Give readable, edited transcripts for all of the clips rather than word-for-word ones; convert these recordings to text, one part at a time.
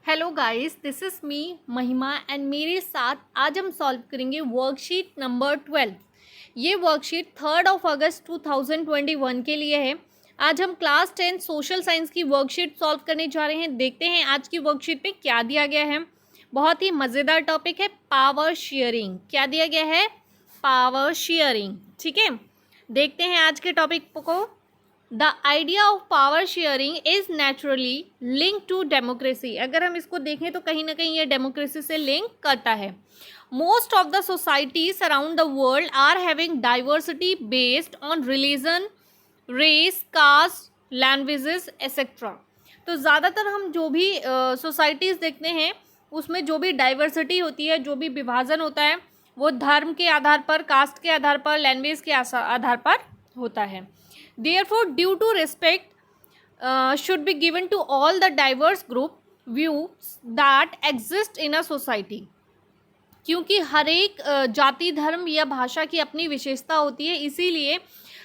Hello guys, this is me महिमा and मेरे साथ आज हम सॉल्व करेंगे वर्कशीट नंबर 12। ये वर्कशीट 3 अगस्त 2021 के लिए है। आज हम क्लास 10 सोशल साइंस की वर्कशीट सॉल्व करने जा रहे हैं। देखते हैं आज की वर्कशीट में क्या दिया गया है। बहुत ही मज़ेदार टॉपिक है पावर शेयरिंग। क्या दिया गया है? Power sharing. ठीक है, देखते हैं आज के टॉपिक को। The idea of power sharing is naturally link to democracy. अगर हम इसको देखें तो कहीं ना कहीं ये डेमोक्रेसी से लिंक करता है। Most of the societies around the world are having diversity based on religion, race, caste, languages etcetera. तो ज़्यादातर हम जो भी सोसाइटीज़ देखते हैं उसमें जो भी डाइवर्सिटी होती है, जो भी विभाजन होता है, वो धर्म के आधार पर, कास्ट के आधार पर, लैंग्वेज के आधार पर होता है। Therefore, due to respect should be given to all the diverse group views that exist in a society. क्योंकि हर एक जाति, धर्म या भाषा की अपनी विशेषता होती है, इसीलिए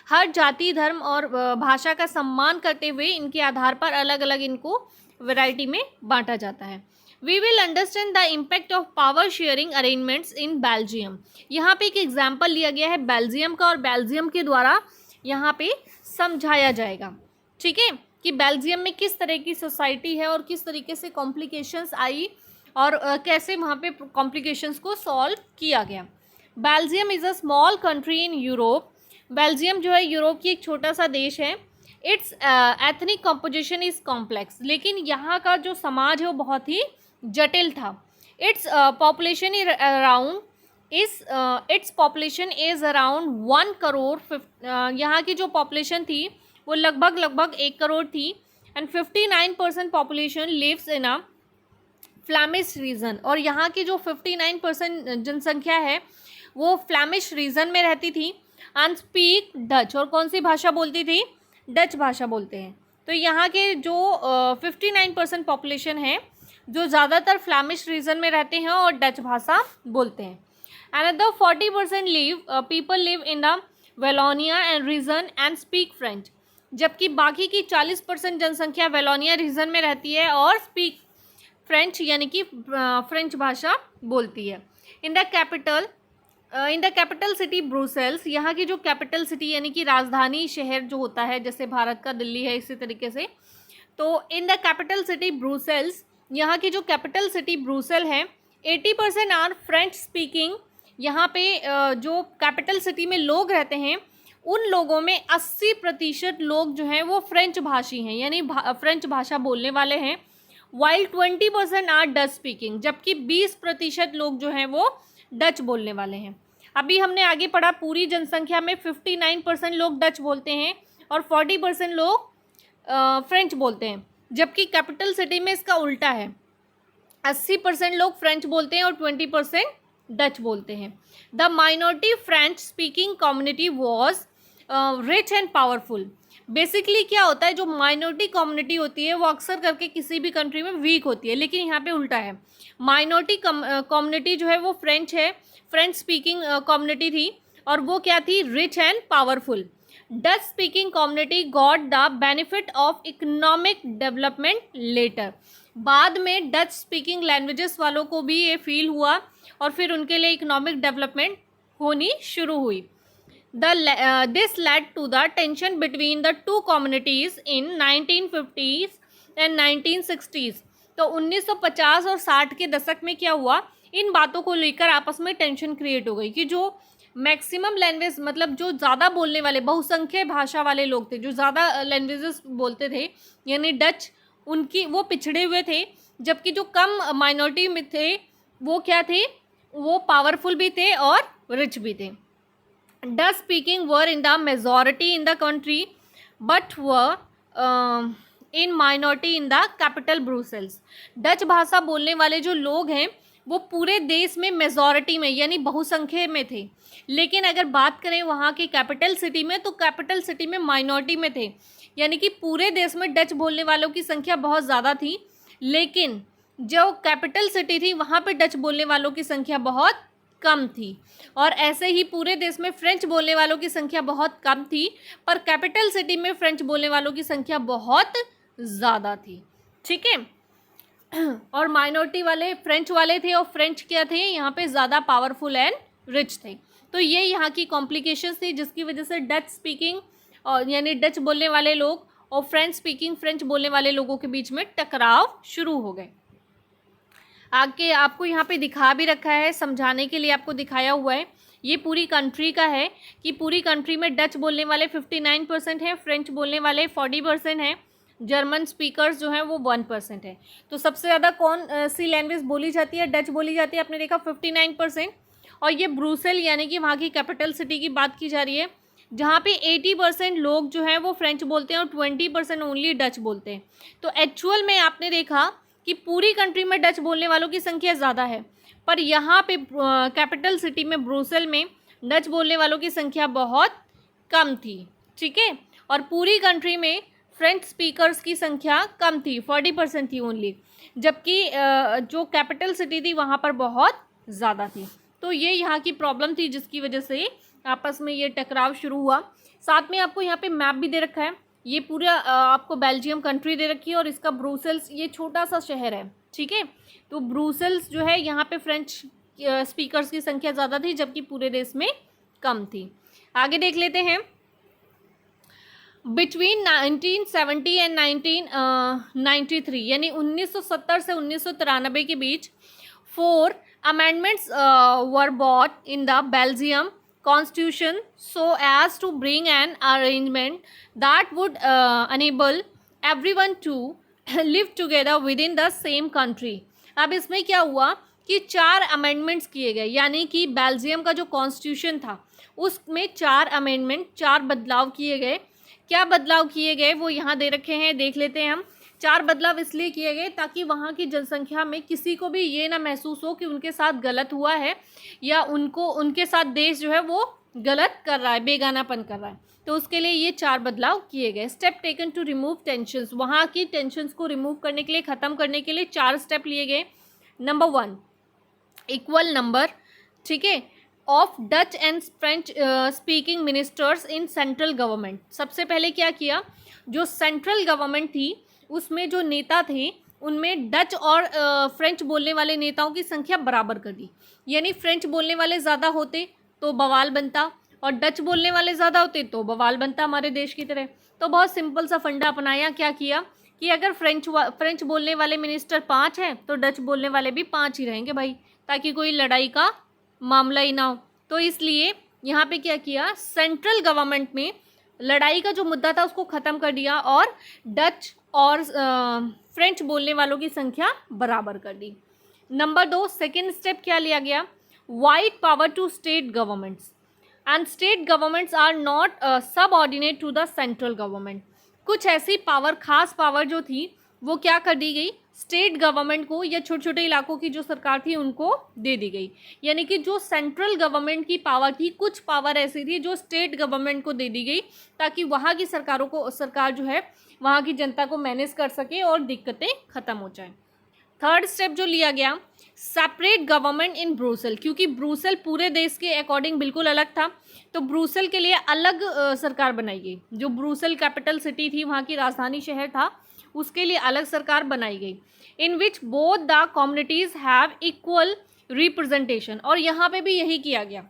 हर जाति, धर्म और भाषा का सम्मान करते हुए इनके आधार पर अलग अलग इनको वैरायटी में बांटा जाता है। We will understand the impact of power sharing arrangements in Belgium. यहाँ पे एक एग्जाम्पल लिया गया है बेल्जियम का, और बेल्जियम के द्वारा यहाँ पे समझाया जाएगा। ठीक है, कि बेल्जियम में किस तरह की सोसाइटी है और किस तरीके से कॉम्प्लिकेशंस आई और कैसे वहाँ पे कॉम्प्लिकेशंस को सॉल्व किया गया। Belgium is a small country in Europe. Belgium जो है यूरोप की एक छोटा सा देश है। It's ethnic composition is complex. लेकिन यहाँ का जो समाज है वो बहुत ही जटिल था। Its population is around its population is around 1 crore. यहाँ की जो पॉपुलेशन थी वो लगभग 1 करोड़ थी। And 59% population lives in a Flemish region. और यहाँ की जो 59% जनसंख्या है वो फ्लैमिश रीजन में रहती थी। And speak Dutch. और कौन सी भाषा बोलती थी? डच भाषा बोलते हैं। तो यहाँ के जो 59% पॉपुलेशन है जो ज़्यादातर फ्लैमिश रीजन में रहते हैं और डच भाषा बोलते हैं। Another 40% people live in the Wallonia and region and speak French। जबकि बाकी की 40% जनसंख्या वेलोनिया रीजन में रहती है और स्पीक फ्रेंच यानी कि फ्रेंच भाषा बोलती है। In the capital city Brussels. यहाँ की जो कैपिटल सिटी यानी कि राजधानी शहर जो होता है, जैसे भारत का दिल्ली है इसी तरीके से, तो in the capital city Brussels, यहाँ की जो कैपिटल सिटी ब्रुसेल है, 80% आर फ्रेंच स्पीकिंग। यहाँ पे जो कैपिटल सिटी में लोग रहते हैं उन लोगों में 80% लोग जो हैं वो फ्रेंच भाषी हैं, यानी फ्रेंच भाषा बोलने वाले हैं। While 20% are Dutch speaking. जबकि 20% लोग जो हैं वो डच बोलने वाले हैं। अभी हमने आगे पढ़ा पूरी जनसंख्या में 59% लोग डच बोलते हैं और 40% लोग फ्रेंच बोलते हैं। जबकि कैपिटल सिटी में इसका उल्टा है, 80% लोग फ्रेंच बोलते हैं और 20% डच बोलते हैं। The minority French speaking community was rich and powerful. Basically क्या होता है, जो माइनॉरिटी कम्युनिटी होती है वो अक्सर करके किसी भी कंट्री में वीक होती है, लेकिन यहाँ पे उल्टा है। माइनॉरिटी कम्युनिटी जो है वो फ्रेंच है, फ्रेंच स्पीकिंग कम्युनिटी थी और वो क्या थी? Rich and powerful. Dutch speaking community got the benefit of economic development later. बाद में डच स्पीकिंग लैंग्वेजेस वालों को भी ये फील हुआ और फिर उनके लिए इकोनॉमिक डेवलपमेंट होनी शुरू हुई। This led to the tension between the two communities in 1950s and 1960s। तो 1950 और 60 के दशक में क्या हुआ, इन बातों को लेकर आपस में टेंशन क्रिएट हो गई कि जो मैक्सिमम लैंग्वेज, मतलब जो ज़्यादा बोलने वाले बहुसंख्यक भाषा वाले लोग थे, जो ज़्यादा लैंग्वेजेस बोलते थे यानी डच, उनकी वो पिछड़े हुए थे। जबकि जो कम माइनॉरिटी में थे वो क्या थे? वो पावरफुल भी थे और रिच भी थे। Dutch speaking were in the majority in the country but were in minority in the capital Brussels. Dutch भाषा बोलने वाले जो लोग हैं वो पूरे देश में मेजॉरिटी में यानी बहुसंख्यक में थे, लेकिन अगर बात करें वहाँ की कैपिटल सिटी में तो कैपिटल सिटी में माइनॉरिटी में थे। यानी कि पूरे देश में डच बोलने वालों की संख्या बहुत ज़्यादा थी, लेकिन जो कैपिटल सिटी थी वहाँ पे डच बोलने वालों की संख्या बहुत कम थी। और ऐसे ही पूरे देश में फ्रेंच बोलने वालों की संख्या बहुत कम थी, पर कैपिटल सिटी में फ्रेंच बोलने वालों की संख्या बहुत ज़्यादा थी। ठीक है, और माइनॉरिटी वाले फ्रेंच वाले थे, और फ्रेंच क्या थे यहाँ पे ज़्यादा पावरफुल एंड रिच थे। तो ये यहाँ की कॉम्प्लिकेशंस थी जिसकी वजह से डच स्पीकिंग और यानी डच बोलने वाले लोग और फ्रेंच स्पीकिंग फ्रेंच बोलने वाले लोगों के बीच में टकराव शुरू हो गए। आगे आपको यहाँ पे दिखा भी रखा है, समझाने के लिए आपको दिखाया हुआ है। ये पूरी कंट्री का है कि पूरी कंट्री में डच बोलने वाले 59% हैं, फ्रेंच बोलने वाले 40% हैं, जर्मन स्पीकर्स जो हैं वो 1% है। तो सबसे ज़्यादा कौन सी लैंग्वेज बोली जाती है? डच बोली जाती है, आपने देखा 59%। और ये ब्रुसेल यानी कि वहाँ की कैपिटल सिटी की बात की जा रही है, जहाँ पे 80% लोग जो हैं वो फ्रेंच बोलते हैं और 20% ओनली डच बोलते हैं। तो एक्चुअल में आपने देखा कि पूरी कंट्री में डच बोलने वालों की संख्या ज़्यादा है, पर यहाँ पे कैपिटल सिटी में ब्रुसेल में डच बोलने वालों की संख्या बहुत कम थी, ठीक है। और पूरी कंट्री में फ्रेंच स्पीकर्स की संख्या कम थी, 40% थी ओनली, जबकि जो कैपिटल सिटी थी वहाँ पर बहुत ज़्यादा थी। तो ये यहाँ की प्रॉब्लम थी जिसकी वजह से आपस में ये टकराव शुरू हुआ। साथ में आपको यहाँ पे मैप भी दे रखा है, ये पूरा आपको बेल्जियम कंट्री दे रखी है और इसका ब्रुसेल्स ये छोटा सा शहर है, ठीक है। तो ब्रुसेल्स जो है यहाँ पे फ्रेंच स्पीकर्स की संख्या ज़्यादा थी जबकि पूरे देश में कम थी। आगे देख लेते हैं। बिटवीन 1970 एंड 1993 यानी 1970 से 1993 के बीच 4 amendments were brought in the Belgium constitution so as to bring an arrangement that would enable everyone to live together within the same country। अब इसमें क्या हुआ कि 4 अमेंडमेंट्स किए गए, यानी कि बेल्जियम का जो कॉन्स्टिट्यूशन था उसमें 4 अमेंडमेंट 4 बदलाव किए गए। क्या बदलाव किए गए वो यहाँ दे रखे हैं, देख लेते हैं हम। 4 बदलाव इसलिए किए गए ताकि वहाँ की जनसंख्या में किसी को भी ये ना महसूस हो कि उनके साथ गलत हुआ है या उनके साथ देश जो है वो गलत कर रहा है, बेगानापन कर रहा है। तो उसके लिए ये 4 बदलाव किए गए। Step taken to remove tensions, वहाँ की टेंशंस को रिमूव करने के लिए, ख़त्म करने के लिए 4 स्टेप लिए गए। नंबर 1, इक्वल नंबर, ठीक है, of Dutch and French speaking ministers in central government. सबसे पहले क्या किया, जो सेंट्रल गवर्नमेंट थी उसमें जो नेता थे उनमें डच और फ्रेंच बोलने वाले नेताओं की संख्या बराबर कर दी। यानी फ्रेंच बोलने वाले ज़्यादा होते तो बवाल बनता और डच बोलने वाले ज़्यादा होते तो बवाल बनता हमारे देश की तरह। तो बहुत सिंपल सा फंडा अपनाया, क्या किया कि अगर फ्रेंच बोलने वाले मिनिस्टर 5 हैं तो डच बोलने वाले भी 5 ही रहेंगे भाई, ताकि कोई लड़ाई का मामला ही ना हो। तो इसलिए यहाँ पे क्या किया, सेंट्रल गवर्नमेंट में लड़ाई का जो मुद्दा था उसको ख़त्म कर दिया और डच और फ्रेंच बोलने वालों की संख्या बराबर कर दी। नंबर 2, सेकेंड स्टेप क्या लिया गया, wide power to state governments and state governments are not subordinate to the central government. कुछ ऐसी पावर, खास पावर जो थी वो क्या कर दी गई, स्टेट गवर्नमेंट को या छोटे छोटे इलाकों की जो सरकार थी उनको दे दी गई। यानी कि जो सेंट्रल गवर्नमेंट की पावर थी, कुछ पावर ऐसी थी जो स्टेट गवर्नमेंट को दे दी गई ताकि वहाँ की सरकार जो है वहाँ की जनता को मैनेज कर सके और दिक्कतें ख़त्म हो जाएं। थर्ड स्टेप जो लिया गया, सेपरेट गवर्नमेंट इन ब्रुसेल, क्योंकि ब्रुसेल पूरे देश के अकॉर्डिंग बिल्कुल अलग था, तो ब्रुसेल के लिए अलग सरकार बनाई गई। जो ब्रुसेल कैपिटल सिटी थी, वहाँ की राजधानी शहर था, उसके लिए अलग सरकार बनाई गई। In which both the communities have equal representation, और यहाँ पे भी यही किया गया,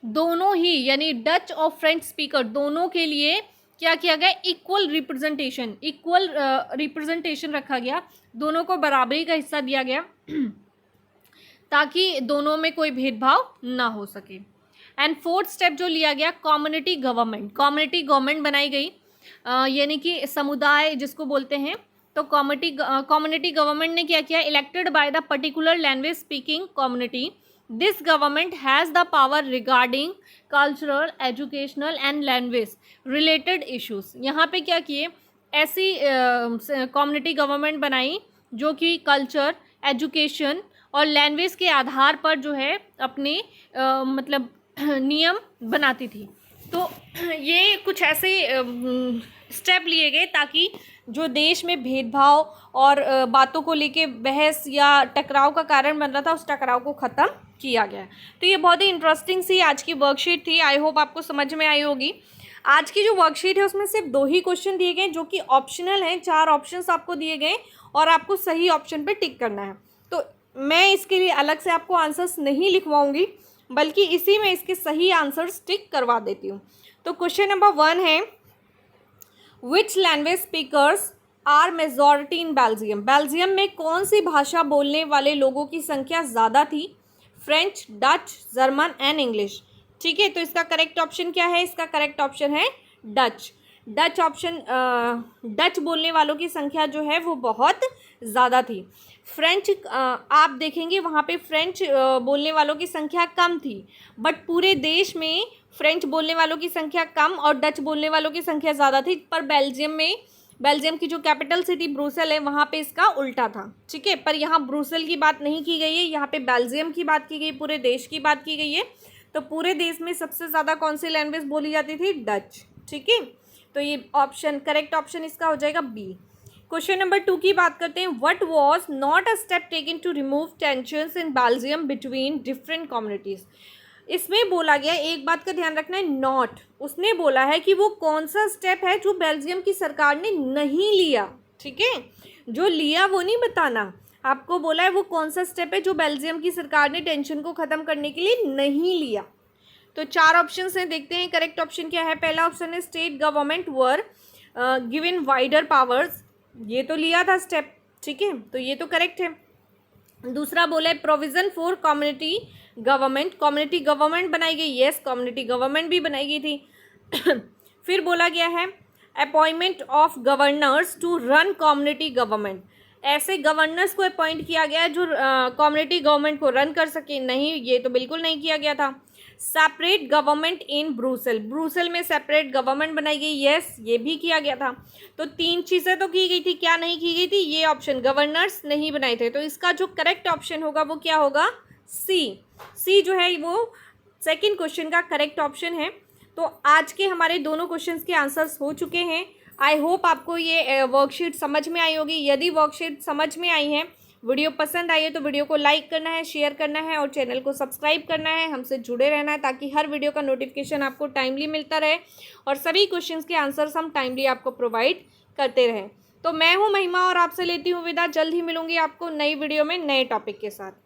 दोनों ही यानी डच और फ्रेंच स्पीकर दोनों के लिए क्या किया गया, इक्वल रिप्रेजेंटेशन रखा गया, दोनों को बराबरी का हिस्सा दिया गया ताकि दोनों में कोई भेदभाव ना हो सके। एंड फोर्थ स्टेप जो लिया गया, कम्युनिटी गवर्नमेंट बनाई गई, यानी कि समुदाय जिसको बोलते हैं। तो कम्युनिटी गवर्नमेंट ने क्या किया, elected by the particular language speaking community, this government has the power regarding cultural, educational and language related issues. यहाँ पे क्या किए, ऐसी कम्युनिटी गवर्नमेंट बनाई जो कि कल्चर, एजुकेशन और लैंग्वेज के आधार पर जो है अपने मतलब नियम बनाती थी। तो ये कुछ ऐसे स्टेप लिए गए ताकि जो देश में भेदभाव और बातों को लेके बहस या टकराव का कारण बन रहा था, उस टकराव को ख़त्म किया गया। तो ये बहुत ही इंटरेस्टिंग सी आज की वर्कशीट थी, आई होप आपको समझ में आई होगी। आज की जो वर्कशीट है उसमें सिर्फ 2 ही क्वेश्चन दिए गए जो कि ऑप्शनल हैं, 4 ऑप्शंस आपको दिए गए और आपको सही ऑप्शन पे टिक करना है। तो मैं इसके लिए अलग से आपको आंसर्स नहीं लिखवाऊंगी, बल्कि इसी में इसके सही आंसर्स टिक करवा देती हूँ। तो क्वेश्चन नंबर 1 है, which language speakers are majority in Belgium. Belgium में कौन सी भाषा बोलने वाले लोगों की संख्या ज़्यादा थी? French, Dutch, German and English. ठीक है, तो इसका करेक्ट ऑप्शन क्या है? इसका करेक्ट ऑप्शन है डच। डच ऑप्शन, डच बोलने वालों की संख्या जो है वो बहुत ज़्यादा थी। फ्रेंच, आप देखेंगे वहाँ पे फ्रेंच बोलने वालों की संख्या कम थी, बट पूरे देश में फ्रेंच बोलने वालों की संख्या कम और डच बोलने वालों की संख्या ज़्यादा थी। पर बेल्जियम की जो कैपिटल सिटी ब्रुसेल है वहाँ पे इसका उल्टा था। ठीक है, पर यहाँ ब्रुसेल की बात नहीं की गई है, यहाँ पे बेल्जियम की बात की गई, पूरे देश की बात की गई है। तो पूरे देश में सबसे ज़्यादा कौन सी लैंग्वेज बोली जाती थी? डच। ठीक है, तो ये ऑप्शन, करेक्ट ऑप्शन इसका हो जाएगा बी। क्वेश्चन नंबर 2 की बात करते हैं। What was not a step taken to remove tensions in Belgium between different communities. इसमें बोला गया, एक बात का ध्यान रखना है, नॉट, उसने बोला है कि वो कौन सा स्टेप है जो बेल्जियम की सरकार ने नहीं लिया। ठीक है, जो लिया वो नहीं बताना, आपको बोला है वो कौन सा स्टेप है जो बेल्जियम की सरकार ने टेंशन को ख़त्म करने के लिए नहीं लिया। तो 4 ऑप्शन हैं, देखते हैं करेक्ट ऑप्शन क्या है। पहला ऑप्शन है state government were given wider powers, ये तो लिया था स्टेप। ठीक है, तो ये तो करेक्ट है। दूसरा बोला है provision for community government, community government बनाई गई, यस कम्युनिटी गवर्नमेंट भी बनाई गई थी। फिर बोला गया है appointment of governors to run community government, ऐसे गवर्नर्स को अपॉइंट किया गया जो कम्युनिटी गवर्नमेंट को रन कर सके, नहीं ये तो बिल्कुल नहीं किया गया था। Separate government in Brussels, Brussels में सेपरेट गवर्नमेंट बनाई गई, यस ये भी किया गया था। तो 3 चीज़ें तो की गई थी, क्या नहीं की गई थी? ये ऑप्शन, गवर्नर्स नहीं बनाए थे। तो इसका जो करेक्ट ऑप्शन होगा वो क्या होगा? सी जो है वो सेकंड क्वेश्चन का करेक्ट ऑप्शन है। तो आज के हमारे दोनों क्वेश्चंस के आंसर्स हो चुके हैं। आई होप आपको ये वर्कशीट समझ में आई होगी। यदि वर्कशीट समझ में आई है, वीडियो पसंद आई है, तो वीडियो को लाइक करना है, शेयर करना है और चैनल को सब्सक्राइब करना है, हमसे जुड़े रहना है ताकि हर वीडियो का नोटिफिकेशन आपको टाइमली मिलता रहे और सभी क्वेश्चंस के आंसर्स हम टाइमली आपको प्रोवाइड करते रहें। तो मैं हूँ महिमा और आपसे लेती हूँ विदा। जल्द ही मिलूंगी आपको नई वीडियो में नए टॉपिक के साथ।